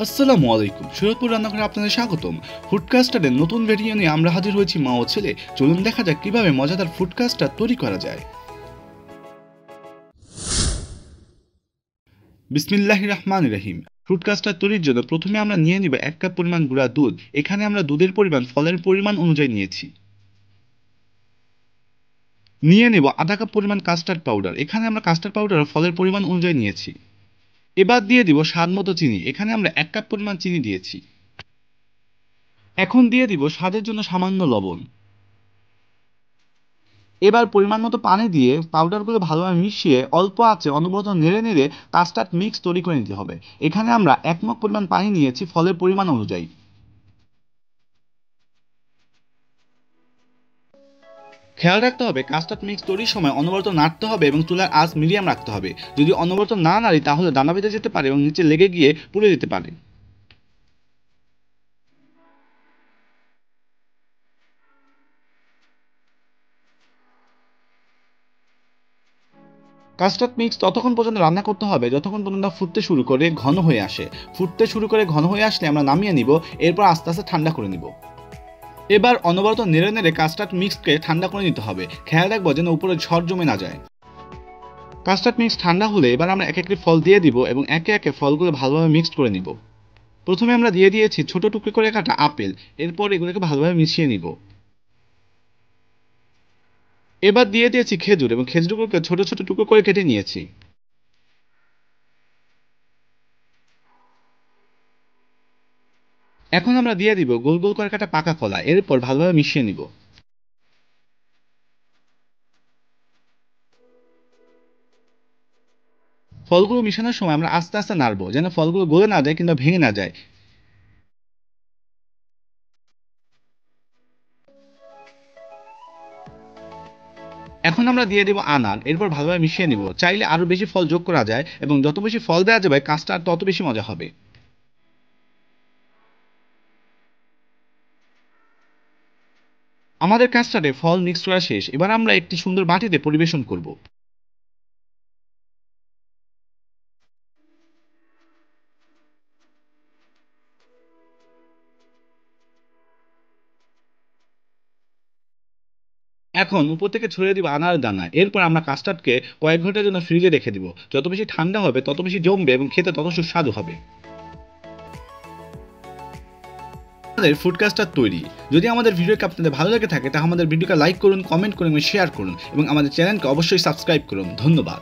আসসালামু আলাইকুম। শরীয়তপুর রান্নাঘরে আপনাদের স্বাগতম। ফুডকাস্টারের নতুন ভিডিও নিয়ে আমরা হাজির হয়েছি মা ও ছেলে। চলুন দেখা যাক কিভাবে মজাদার ফুডকাস্টার তৈরি করা যায়। বিসমিল্লাহির রহমানির রহিম। ফুডকাস্টার তৈরির জন্য প্রথমে আমরা নিয়ে নিব 1 কাপ পরিমাণ গুঁড়া দুধ। এখানে আমরা দুধের পরিমাণ ফলের পরিমাণ অনুযায়ী নিয়েছি। নিয়ে নেব আধা কাপ পরিমাণ কাস্টার্ড পাউডার। এখানে আমরা কাস্টার্ড পাউডার ও ফলের পরিমাণ অনুযায়ী নিয়েছি। এবার দিয়ে দিব স্বাদ মতো চিনি। এখানে আমরা 1 কাপ পরিমাণ চিনি দিয়েছি। এখন দিয়ে দিব স্বাদের জন্য সামান্য লবণ। এবার পরিমাণ মতো পানি দিয়ে পাউডারগুলো ভালোভাবে মিশিয়ে অল্প আঁচে অনবরত নেড়ে নেড়ে কাস্টার্ড মিক্স তৈরি করে নিতে হবে। এখানে আমরা 1 মগ পরিমাণ পানি নিয়েছি ফলের পরিমাণ অনুযায়ী। খেয়াল রাখতে হবে কাস্টার্ড মিক্স তৈরির সময় অনবরত নাড়তে হবে এবং চুলার আঁচ মিডিয়াম রাখতে হবে। যদি অনবরত না নাড়ি তাহলে দানা বেঁধে যেতে পারে এবং নিচে লেগে গিয়ে পুড়ে যেতে পারে। কাস্টার্ড মিক্স ততক্ষণ পর্যন্ত রান্না করতে হবে যতক্ষণ পর্যন্ত ফুটতে শুরু করে ঘন হয়ে আসে। ফুটতে শুরু করে ঘন হয়ে আসলে আমরা নামিয়ে নিব। এরপর আস্তে আস্তে ঠান্ডা করে নিব। এবার অনবরত নেড়ে নেড়ে কাস্টার্ড মিক্সকে ঠান্ডা করে নিতে হবে। খেয়াল রাখবো যেন উপরে ঝড় জমে না যায়। কাস্টার্ড মিক্স ঠান্ডা হলে এবার আমরা এক একটি ফল দিয়ে দিব এবং একে একে ফলগুলো ভালোভাবে মিক্সড করে নিব। প্রথমে আমরা দিয়ে দিয়েছি ছোট টুকরো করে কাটা আপেল। এরপর এগুলোকে ভালোভাবে মিশিয়ে নিব। এবার দিয়ে দিয়েছি খেজুর এবং খেজুরগুলোকে ছোট ছোট টুকরো করে কেটে নিয়েছি। এখন আমরা দিয়ে দিব গোল গোল করে কাটা পাকা কলা। এরপর ভালোভাবে মিশিয়ে নিব। ফলগুলো মিশানোর সময় আমরা আস্তে আস্তে নাড়বো যেন ফলগুলো গলে না যায় কিংবা ভেঙে না যায়। এখন আমরা দিয়ে দেব আনার। এরপর ভালোভাবে মিশিয়ে নিব। চাইলে আরো বেশি ফল যোগ করা যায় এবং যত বেশি ফল দেওয়া যাবে কাজটা তত বেশি মজা হবে। আমাদের কাস্টার্ডে ফল মিক্স করা শেষ। এবার আমরা একটি সুন্দর বাটিতে পরিবেশন করব। এখন উপর থেকে ছড়িয়ে দিব আনার দানা। এরপর আমরা কাস্টার্ডকে কয়েক ঘন্টার জন্য ফ্রিজে রেখে দিব। যত বেশি ঠান্ডা হবে তত বেশি জমবে এবং খেতে তত সুস্বাদু হবে। আমাদের ফুড কাস্টার্ড তৈরি। যদি আমাদের ভিডিওকে আপনাদের ভালো লেগে থাকে তাহলে আমাদের ভিডিওকে লাইক করুন, কমেন্ট করুন এবং শেয়ার করুন এবং আমাদের চ্যানেলকে অবশ্যই সাবস্ক্রাইব করুন। ধন্যবাদ।